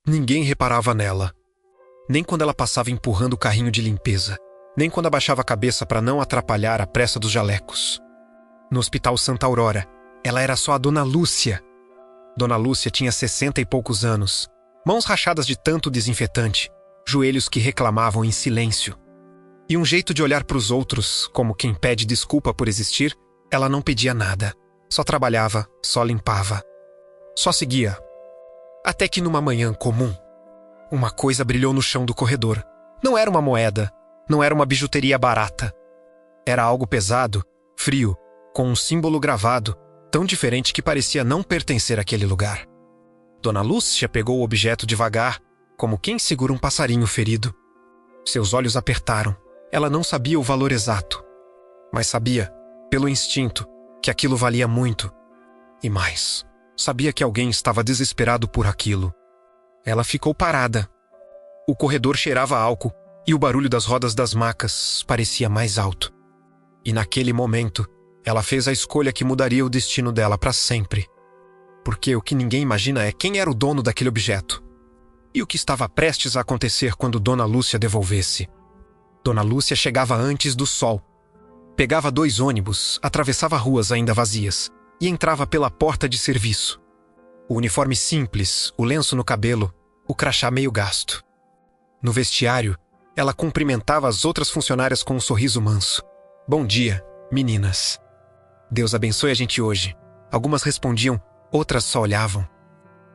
Ninguém reparava nela. Nem quando ela passava empurrando o carrinho de limpeza. Nem quando abaixava a cabeça para não atrapalhar a pressa dos jalecos. No Hospital Santa Aurora, ela era só a Dona Lúcia. Dona Lúcia tinha 60 e poucos anos. Mãos rachadas de tanto desinfetante. Joelhos que reclamavam em silêncio. E um jeito de olhar para os outros, como quem pede desculpa por existir. Ela não pedia nada. Só trabalhava, só limpava. Só seguia. Até que numa manhã comum, uma coisa brilhou no chão do corredor. Não era uma moeda, não era uma bijuteria barata. Era algo pesado, frio, com um símbolo gravado, tão diferente que parecia não pertencer àquele lugar. Dona Lúcia pegou o objeto devagar, como quem segura um passarinho ferido. Seus olhos apertaram. Ela não sabia o valor exato, mas sabia, pelo instinto, que aquilo valia muito. E mais, sabia que alguém estava desesperado por aquilo. Ela ficou parada. O corredor cheirava álcool e o barulho das rodas das macas parecia mais alto. E naquele momento, ela fez a escolha que mudaria o destino dela para sempre. Porque o que ninguém imagina é quem era o dono daquele objeto. E o que estava prestes a acontecer quando Dona Lúcia devolvesse. Dona Lúcia chegava antes do sol. Pegava 2 ônibus, atravessava ruas ainda vazias e entrava pela porta de serviço. O uniforme simples, o lenço no cabelo, o crachá meio gasto. No vestiário, ela cumprimentava as outras funcionárias com um sorriso manso. Bom dia, meninas. Deus abençoe a gente hoje. Algumas respondiam, outras só olhavam.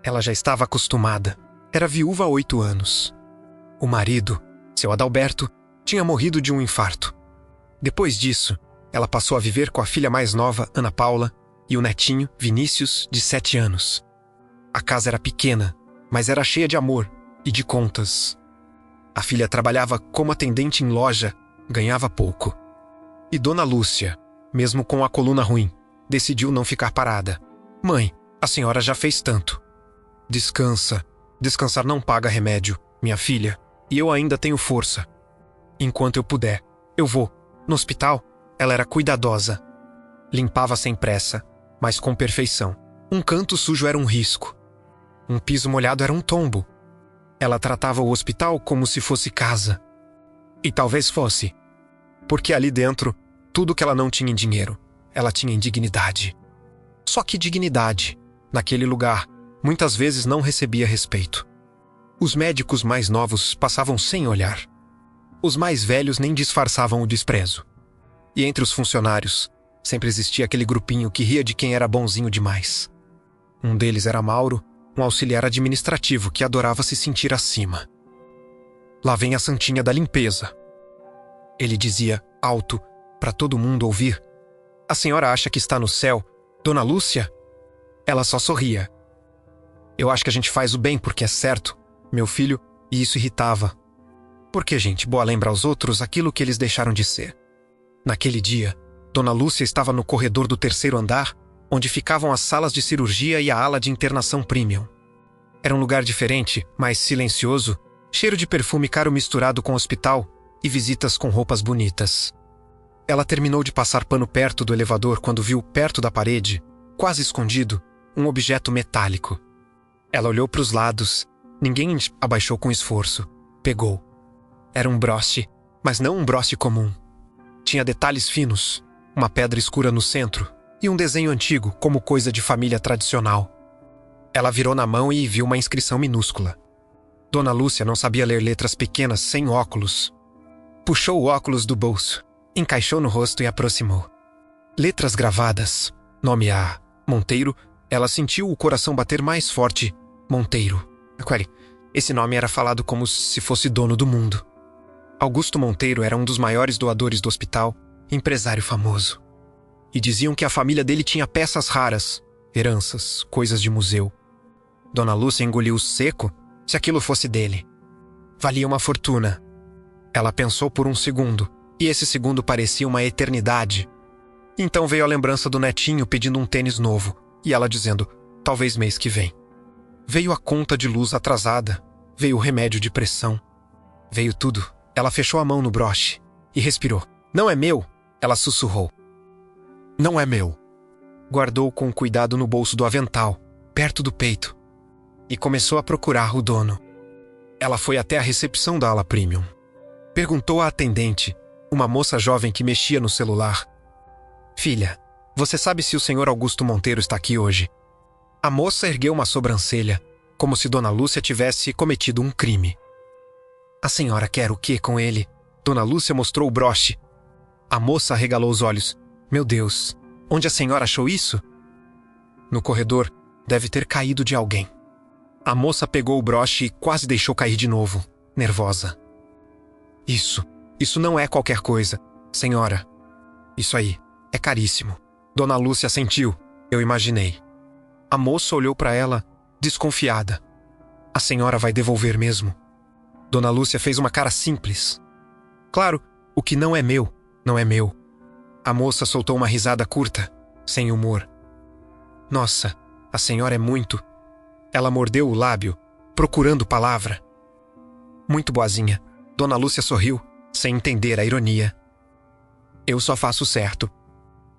Ela já estava acostumada. Era viúva há 8 anos. O marido, seu Adalberto, tinha morrido de um infarto. Depois disso, ela passou a viver com a filha mais nova, Ana Paula, e o netinho, Vinícius, de 7 anos. A casa era pequena, mas era cheia de amor e de contas. A filha trabalhava como atendente em loja, ganhava pouco. E Dona Lúcia, mesmo com a coluna ruim, decidiu não ficar parada. Mãe, a senhora já fez tanto. Descansa. Descansar não paga remédio, minha filha, e eu ainda tenho força. Enquanto eu puder, eu vou. No hospital, ela era cuidadosa. Limpava sem pressa, mas com perfeição. Um canto sujo era um risco. Um piso molhado era um tombo. Ela tratava o hospital como se fosse casa. E talvez fosse. Porque ali dentro, tudo que ela não tinha em dinheiro, ela tinha em dignidade. Só que dignidade, naquele lugar, muitas vezes não recebia respeito. Os médicos mais novos passavam sem olhar. Os mais velhos nem disfarçavam o desprezo. E entre os funcionários, sempre existia aquele grupinho que ria de quem era bonzinho demais. Um deles era Mauro, um auxiliar administrativo que adorava se sentir acima. Lá vem a santinha da limpeza. Ele dizia, alto, para todo mundo ouvir. A senhora acha que está no céu, Dona Lúcia? Ela só sorria. Eu acho que a gente faz o bem porque é certo, meu filho, e isso irritava. Porque gente boa lembra aos outros aquilo que eles deixaram de ser. Naquele dia, Dona Lúcia estava no corredor do 3º andar, onde ficavam as salas de cirurgia e a ala de internação premium. Era um lugar diferente, mais silencioso, cheiro de perfume caro misturado com hospital e visitas com roupas bonitas. Ela terminou de passar pano perto do elevador quando viu, perto da parede, quase escondido, um objeto metálico. Ela olhou para os lados, ninguém abaixou com esforço. Pegou. Era um broche, mas não um broche comum. Tinha detalhes finos, uma pedra escura no centro e um desenho antigo, como coisa de família tradicional. Ela virou na mão e viu uma inscrição minúscula. Dona Lúcia não sabia ler letras pequenas sem óculos. Puxou o óculos do bolso, encaixou no rosto e aproximou. Letras gravadas, nome A, Monteiro. Ela sentiu o coração bater mais forte. Monteiro. Esse nome era falado como se fosse dono do mundo. Augusto Monteiro era um dos maiores doadores do hospital, empresário famoso. E diziam que a família dele tinha peças raras, heranças, coisas de museu. Dona Lúcia engoliu seco se aquilo fosse dele. Valia uma fortuna. Ela pensou por um segundo, e esse segundo parecia uma eternidade. Então veio a lembrança do netinho pedindo um tênis novo, e ela dizendo, talvez mês que vem. Veio a conta de luz atrasada, veio o remédio de pressão. Veio tudo. Ela fechou a mão no broche e respirou. Não é meu, ela sussurrou. Não é meu. Guardou com cuidado no bolso do avental, perto do peito, e começou a procurar o dono. Ela foi até a recepção da ala premium. Perguntou à atendente, uma moça jovem que mexia no celular. Filha, você sabe se o senhor Augusto Monteiro está aqui hoje? A moça ergueu uma sobrancelha, como se Dona Lúcia tivesse cometido um crime. A senhora quer o quê com ele? Dona Lúcia mostrou o broche. A moça arregalou os olhos. Meu Deus, onde a senhora achou isso? No corredor, deve ter caído de alguém. A moça pegou o broche e quase deixou cair de novo, nervosa. Isso não é qualquer coisa, senhora. Isso aí, é caríssimo. Dona Lúcia sentiu, eu imaginei. A moça olhou para ela, desconfiada. A senhora vai devolver mesmo? Dona Lúcia fez uma cara simples. Claro, o que não é meu, não é meu. A moça soltou uma risada curta, sem humor. Nossa, a senhora é muito... Ela mordeu o lábio, procurando palavra. Muito boazinha. Dona Lúcia sorriu, sem entender a ironia. Eu só faço certo.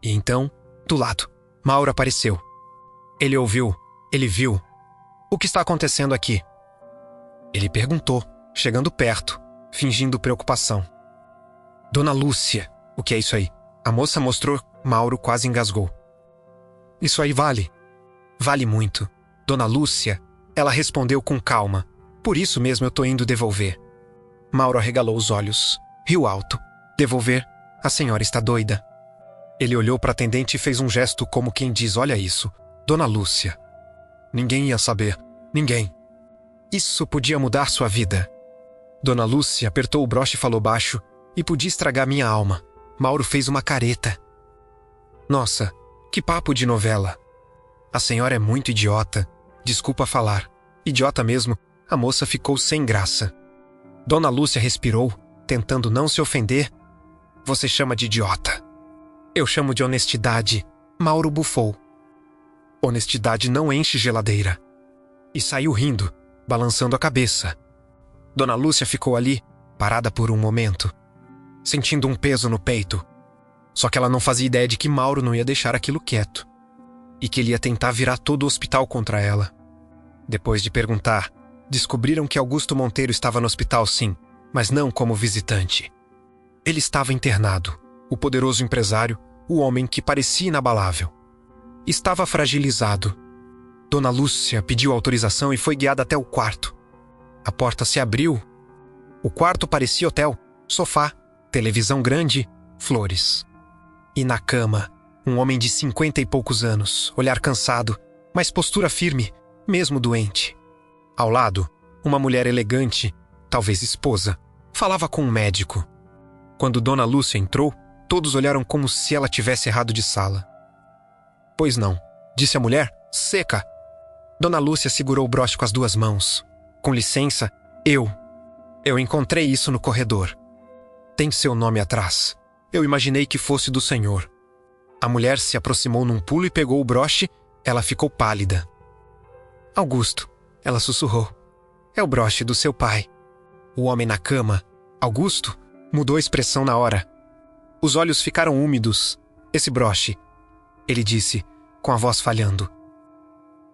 E então, do lado, Mauro apareceu. Ele ouviu, ele viu. O que está acontecendo aqui? Ele perguntou, chegando perto, fingindo preocupação. Dona Lúcia, o que é isso aí? A moça mostrou, Mauro quase engasgou. Isso aí vale. Vale muito. Dona Lúcia, ela respondeu com calma. Por isso mesmo eu tô indo devolver. Mauro arregalou os olhos, riu alto. Devolver? A senhora está doida. Ele olhou para a atendente e fez um gesto como quem diz, olha isso, Dona Lúcia. Ninguém ia saber, ninguém. Isso podia mudar sua vida. Dona Lúcia apertou o broche e falou baixo, e podia estragar minha alma. Mauro fez uma careta. Nossa, que papo de novela. A senhora é muito idiota. Desculpa falar. Idiota mesmo, a moça ficou sem graça. Dona Lúcia respirou, tentando não se ofender. Você chama de idiota. Eu chamo de honestidade. Mauro bufou. Honestidade não enche geladeira. E saiu rindo, balançando a cabeça. Dona Lúcia ficou ali, parada por um momento, sentindo um peso no peito. Só que ela não fazia ideia de que Mauro não ia deixar aquilo quieto. E que ele ia tentar virar todo o hospital contra ela. Depois de perguntar, descobriram que Augusto Monteiro estava no hospital sim, mas não como visitante. Ele estava internado, o poderoso empresário, o homem que parecia inabalável. Estava fragilizado. Dona Lúcia pediu autorização e foi guiada até o quarto. A porta se abriu. O quarto parecia hotel, sofá, televisão grande, flores. E na cama, um homem de 50 e poucos anos, olhar cansado, mas postura firme, mesmo doente. Ao lado, uma mulher elegante, talvez esposa, falava com um médico. Quando Dona Lúcia entrou, todos olharam como se ela tivesse errado de sala. Pois não, disse a mulher, seca. Dona Lúcia segurou o broche com as duas mãos. Com licença, eu encontrei isso no corredor. Tem seu nome atrás. Eu imaginei que fosse do senhor. A mulher se aproximou num pulo e pegou o broche. Ela ficou pálida. Augusto, ela sussurrou. É o broche do seu pai. O homem na cama, Augusto, mudou a expressão na hora. Os olhos ficaram úmidos. Esse broche, ele disse, com a voz falhando.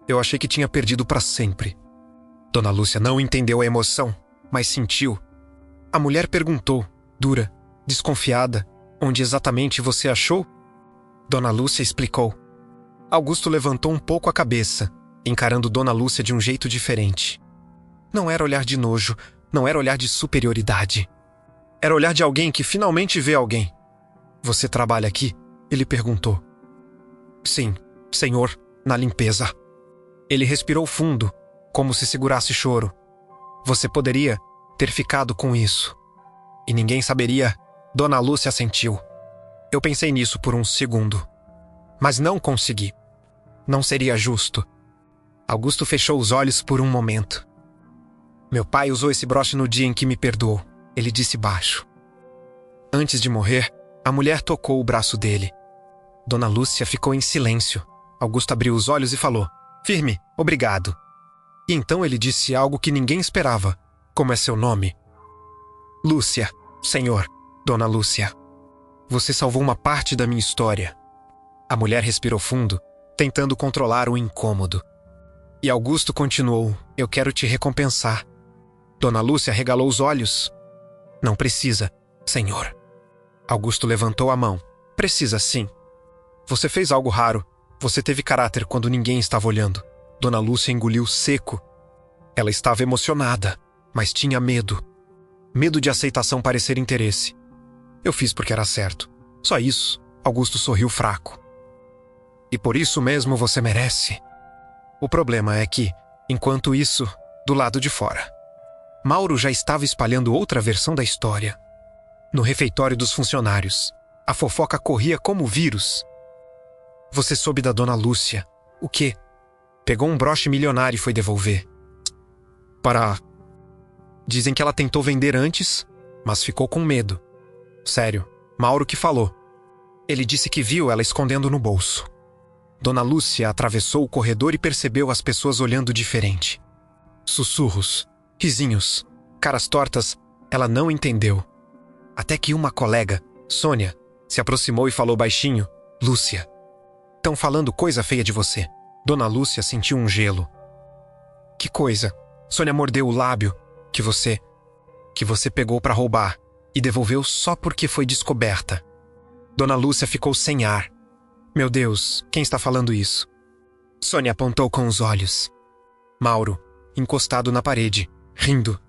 Eu achei que tinha perdido para sempre. Dona Lúcia não entendeu a emoção, mas sentiu. A mulher perguntou, dura, desconfiada, onde exatamente você achou? Dona Lúcia explicou. Augusto levantou um pouco a cabeça, encarando Dona Lúcia de um jeito diferente. Não era olhar de nojo, não era olhar de superioridade. Era olhar de alguém que finalmente vê alguém. Você trabalha aqui? Ele perguntou. Sim, senhor, na limpeza. Ele respirou fundo, como se segurasse choro. Você poderia ter ficado com isso. E ninguém saberia. Dona Lúcia assentiu. Eu pensei nisso por um segundo. Mas não consegui. Não seria justo. Augusto fechou os olhos por um momento. Meu pai usou esse broche no dia em que me perdoou. Ele disse baixo. Antes de morrer, a mulher tocou o braço dele. Dona Lúcia ficou em silêncio. Augusto abriu os olhos e falou. Firme, obrigado. E então ele disse algo que ninguém esperava. Como é seu nome? Lúcia, senhor, Dona Lúcia. Você salvou uma parte da minha história. A mulher respirou fundo, tentando controlar o incômodo. E Augusto continuou, eu quero te recompensar. Dona Lúcia regalou os olhos. Não precisa, senhor. Augusto levantou a mão. Precisa sim. Você fez algo raro. Você teve caráter quando ninguém estava olhando. Dona Lúcia engoliu seco. Ela estava emocionada, mas tinha medo. Medo de aceitação parecer interesse. Eu fiz porque era certo. Só isso. Augusto sorriu fraco. E por isso mesmo você merece. O problema é que, enquanto isso, do lado de fora, Mauro já estava espalhando outra versão da história. No refeitório dos funcionários, a fofoca corria como vírus. Você soube da Dona Lúcia. O quê? Pegou um broche milionário e foi devolver. Dizem que ela tentou vender antes, mas ficou com medo. Sério, Mauro que falou. Ele disse que viu ela escondendo no bolso. Dona Lúcia atravessou o corredor e percebeu as pessoas olhando diferente. Sussurros, risinhos, caras tortas, ela não entendeu. Até que uma colega, Sônia, se aproximou e falou baixinho: Lúcia, estão falando coisa feia de você. Dona Lúcia sentiu um gelo. Que coisa? Sônia mordeu o lábio. Que você pegou para roubar e devolveu só porque foi descoberta. Dona Lúcia ficou sem ar. Meu Deus, quem está falando isso? Sônia apontou com os olhos. Mauro, encostado na parede, rindo.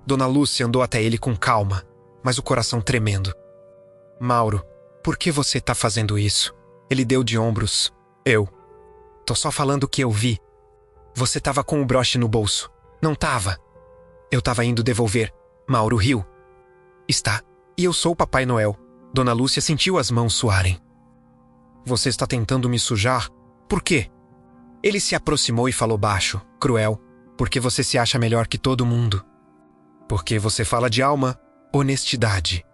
Dona Lúcia andou até ele com calma, mas o coração tremendo. Mauro, por que você está fazendo isso? Ele deu de ombros. Tô só falando o que eu vi. Você estava com o broche no bolso. Não estava. Eu estava indo devolver. Mauro riu. Está. E eu sou o Papai Noel. Dona Lúcia sentiu as mãos suarem. Você está tentando me sujar? Por quê? Ele se aproximou e falou baixo, cruel. Porque você se acha melhor que todo mundo. Porque você fala de alma, honestidade.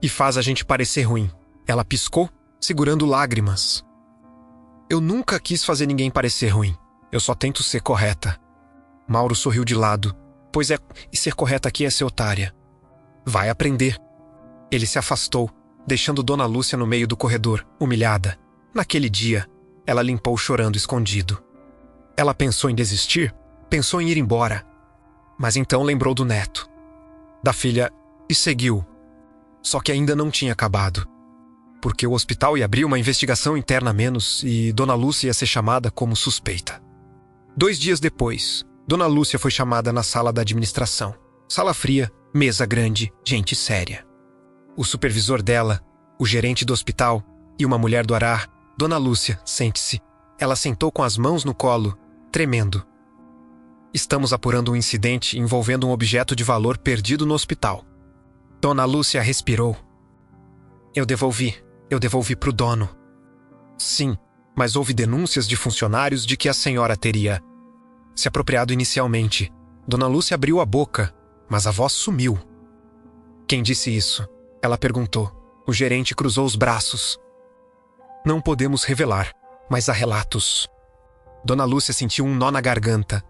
E faz a gente parecer ruim. Ela piscou, segurando lágrimas. Eu nunca quis fazer ninguém parecer ruim. Eu só tento ser correta. Mauro sorriu de lado. Pois é, e ser correta aqui é ser otária. Vai aprender. Ele se afastou, deixando Dona Lúcia no meio do corredor, humilhada. Naquele dia, ela limpou chorando escondido. Ela pensou em desistir, pensou em ir embora. Mas então lembrou do neto, da filha, e seguiu. Só que ainda não tinha acabado. Porque o hospital ia abrir uma investigação interna a menos e Dona Lúcia ia ser chamada como suspeita. 2 dias depois, Dona Lúcia foi chamada na sala da administração. Sala fria, mesa grande, gente séria. O supervisor dela, o gerente do hospital e uma mulher do arar. Dona Lúcia, sente-se. Ela sentou com as mãos no colo, tremendo. Estamos apurando um incidente envolvendo um objeto de valor perdido no hospital. Dona Lúcia respirou. Eu devolvi pro dono. Sim, mas houve denúncias de funcionários de que a senhora teria se apropriado inicialmente. Dona Lúcia abriu a boca, mas a voz sumiu. Quem disse isso? Ela perguntou. O gerente cruzou os braços. Não podemos revelar, mas há relatos. Dona Lúcia sentiu um nó na garganta.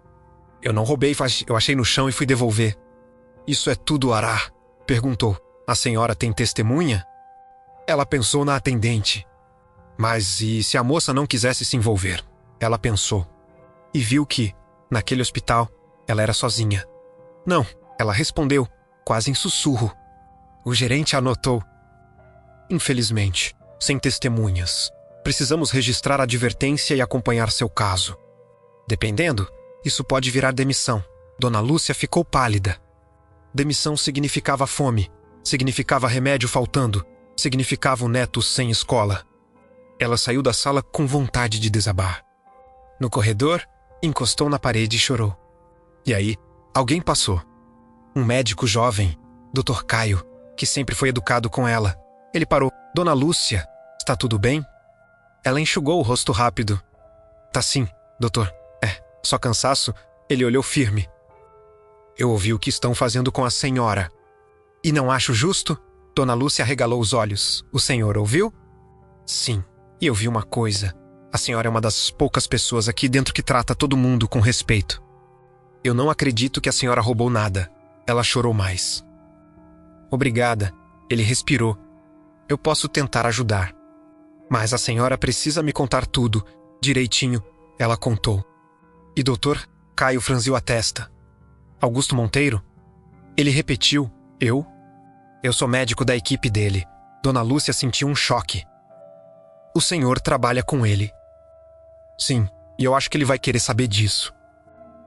Eu não roubei, eu achei no chão e fui devolver. Isso é tudo Ará? Perguntou. A senhora tem testemunha? Ela pensou na atendente. Mas e se a moça não quisesse se envolver? Ela pensou. E viu que, naquele hospital, ela era sozinha. Não, ela respondeu, quase em sussurro. O gerente anotou. Infelizmente, sem testemunhas. Precisamos registrar a advertência e acompanhar seu caso. Dependendo, isso pode virar demissão. Dona Lúcia ficou pálida. Demissão significava fome, significava remédio faltando, significava o neto sem escola. Ela saiu da sala com vontade de desabar. No corredor, encostou na parede e chorou. E aí, alguém passou. Um médico jovem, Dr. Caio, que sempre foi educado com ela. Ele parou. Dona Lúcia, está tudo bem? Ela enxugou o rosto rápido. Tá sim, doutor. Só cansaço. Ele olhou firme. Eu ouvi o que estão fazendo com a senhora. E não acho justo? Dona Lúcia arregalou os olhos. O senhor ouviu? Sim. E eu vi uma coisa. A senhora é uma das poucas pessoas aqui dentro que trata todo mundo com respeito. Eu não acredito que a senhora roubou nada. Ela chorou mais. Obrigada. Ele respirou. Eu posso tentar ajudar. Mas a senhora precisa me contar tudo, direitinho, ela contou. E doutor, Caio franziu a testa. Augusto Monteiro? Ele repetiu, eu? Eu sou médico da equipe dele. Dona Lúcia sentiu um choque. O senhor trabalha com ele. Sim, e eu acho que ele vai querer saber disso.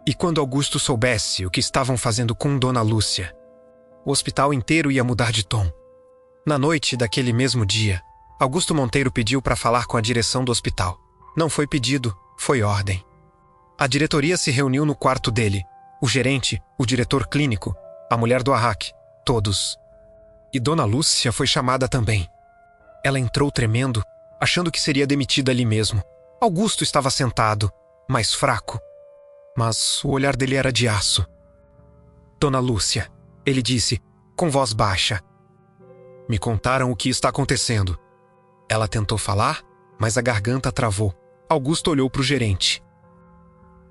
E quando Augusto soubesse o que estavam fazendo com Dona Lúcia, o hospital inteiro ia mudar de tom. Na noite daquele mesmo dia, Augusto Monteiro pediu para falar com a direção do hospital. Não foi pedido, foi ordem. A diretoria se reuniu no quarto dele. O gerente, o diretor clínico, a mulher do Arraque, todos. E Dona Lúcia foi chamada também. Ela entrou tremendo, achando que seria demitida ali mesmo. Augusto estava sentado, mais fraco. Mas o olhar dele era de aço. Dona Lúcia, ele disse, com voz baixa. Me contaram o que está acontecendo. Ela tentou falar, mas a garganta travou. Augusto olhou para o gerente.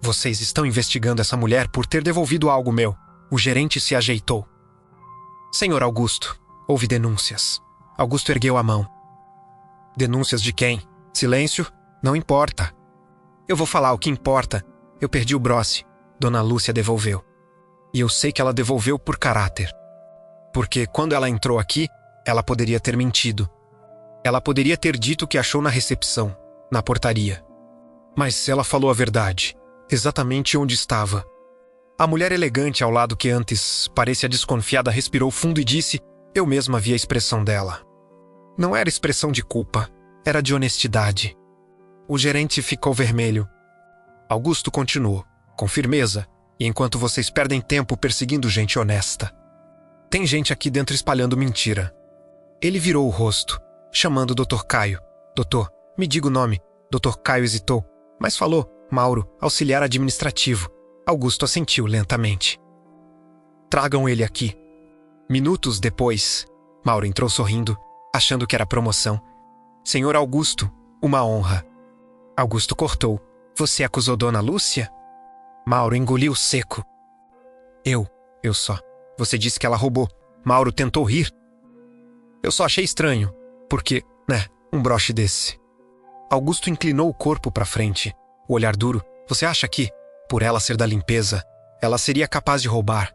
Vocês estão investigando essa mulher por ter devolvido algo meu. O gerente se ajeitou. Senhor Augusto, houve denúncias. Augusto ergueu a mão. Denúncias de quem? Silêncio? Não importa. Eu vou falar o que importa. Eu perdi o brosse. Dona Lúcia devolveu. E eu sei que ela devolveu por caráter. Porque quando ela entrou aqui, ela poderia ter mentido. Ela poderia ter dito o que achou na recepção, na portaria. Mas ela falou a verdade, exatamente onde estava. A mulher elegante ao lado que antes parecia desconfiada respirou fundo e disse, eu mesma vi a expressão dela. Não era expressão de culpa, era de honestidade. O gerente ficou vermelho. Augusto continuou, com firmeza, e enquanto vocês perdem tempo perseguindo gente honesta. Tem gente aqui dentro espalhando mentira. Ele virou o rosto, chamando o Dr. Caio. Doutor, me diga o nome. Dr. Caio hesitou, mas falou, Mauro, auxiliar administrativo. Augusto assentiu lentamente. Tragam ele aqui. Minutos depois, Mauro entrou sorrindo, achando que era promoção. Senhor Augusto, uma honra. Augusto cortou. Você acusou Dona Lúcia? Mauro engoliu seco. Eu só. Você disse que ela roubou. Mauro tentou rir. Eu só achei estranho, porque, um broche desse. Augusto inclinou o corpo para frente, o olhar duro. Você acha que, por ela ser da limpeza, ela seria capaz de roubar?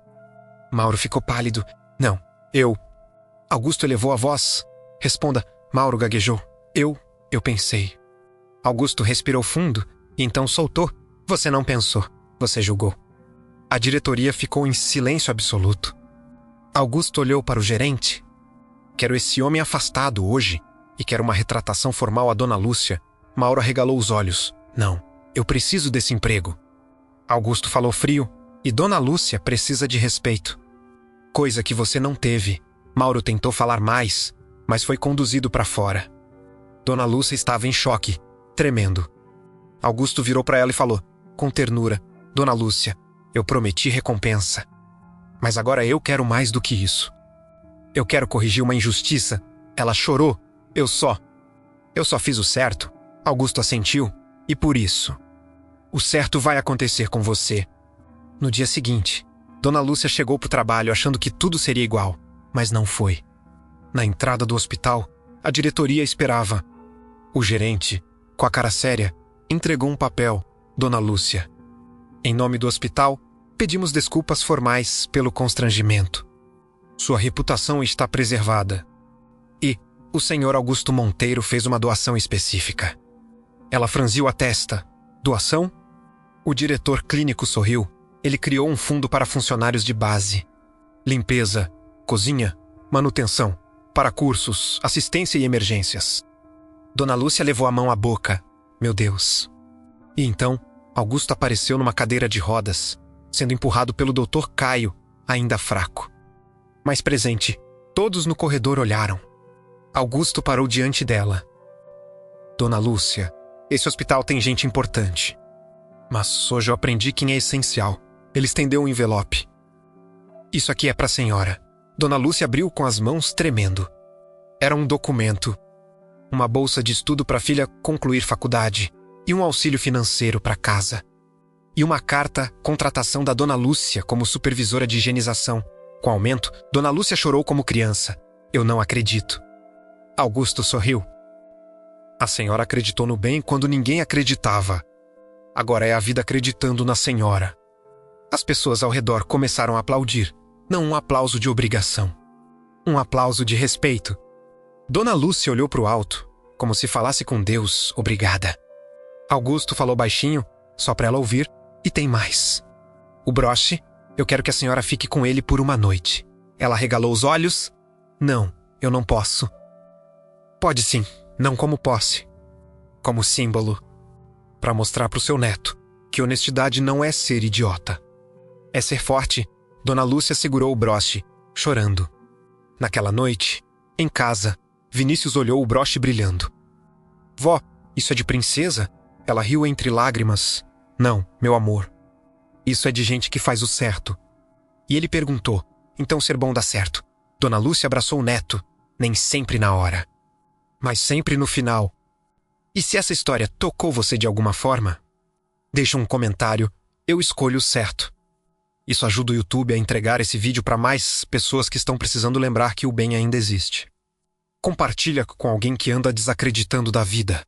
Mauro ficou pálido. Não, eu. Augusto elevou a voz. Responda, Mauro gaguejou. Eu pensei. Augusto respirou fundo e então soltou. Você não pensou, você julgou. A diretoria ficou em silêncio absoluto. Augusto olhou para o gerente. Quero esse homem afastado hoje e quero uma retratação formal a Dona Lúcia. Mauro arregalou os olhos. Não, eu preciso desse emprego. Augusto falou frio. E Dona Lúcia precisa de respeito. Coisa que você não teve. Mauro tentou falar mais, mas foi conduzido para fora. Dona Lúcia estava em choque, tremendo. Augusto virou para ela e falou, com ternura, Dona Lúcia, eu prometi recompensa. Mas agora eu quero mais do que isso. Eu quero corrigir uma injustiça. Ela chorou. Eu só fiz o certo. Augusto assentiu. E por isso, o certo vai acontecer com você. No dia seguinte, Dona Lúcia chegou para o trabalho achando que tudo seria igual, mas não foi. Na entrada do hospital, a diretoria esperava. O gerente, com a cara séria, entregou um papel. Dona Lúcia. Em nome do hospital, pedimos desculpas formais pelo constrangimento. Sua reputação está preservada. E o senhor Augusto Monteiro fez uma doação específica. Ela franziu a testa. Doação? O diretor clínico sorriu. Ele criou um fundo para funcionários de base. Limpeza, cozinha, manutenção, para cursos, assistência e emergências. Dona Lúcia levou a mão à boca. Meu Deus. E então, Augusto apareceu numa cadeira de rodas, sendo empurrado pelo Dr. Caio, ainda fraco. Mais presente, todos no corredor olharam. Augusto parou diante dela. Dona Lúcia, esse hospital tem gente importante. Mas hoje eu aprendi quem é essencial. Ele estendeu um envelope. Isso aqui é para a senhora. Dona Lúcia abriu com as mãos tremendo. Era um documento. Uma bolsa de estudo para a filha concluir faculdade e um auxílio financeiro para casa. E uma carta contratação da Dona Lúcia como supervisora de higienização. Com aumento, Dona Lúcia chorou como criança. Eu não acredito. Augusto sorriu. A senhora acreditou no bem quando ninguém acreditava. Agora é a vida acreditando na senhora. As pessoas ao redor começaram a aplaudir. Não um aplauso de obrigação. Um aplauso de respeito. Dona Lúcia olhou para o alto, como se falasse com Deus, obrigada. Augusto falou baixinho, só para ela ouvir, e tem mais. O broche, eu quero que a senhora fique com ele por uma noite. Ela regalou os olhos. Não, eu não posso. Pode sim, não como posse. Como símbolo. Para mostrar para o seu neto que honestidade não é ser idiota. É ser forte. Dona Lúcia segurou o broche, chorando. Naquela noite, em casa, Vinícius olhou o broche brilhando. Vó, isso é de princesa? Ela riu entre lágrimas. Não, meu amor. Isso é de gente que faz o certo. E ele perguntou, então ser bom dá certo. Dona Lúcia abraçou o neto, nem sempre na hora, mas sempre no final. E se essa história tocou você de alguma forma? Deixa um comentário, eu escolho o certo. Isso ajuda o YouTube a entregar esse vídeo para mais pessoas que estão precisando lembrar que o bem ainda existe. Compartilha com alguém que anda desacreditando da vida.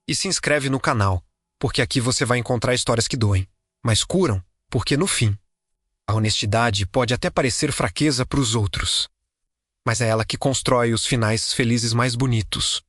E se inscreve no canal, porque aqui você vai encontrar histórias que doem, mas curam, porque no fim, a honestidade pode até parecer fraqueza para os outros, mas é ela que constrói os finais felizes mais bonitos.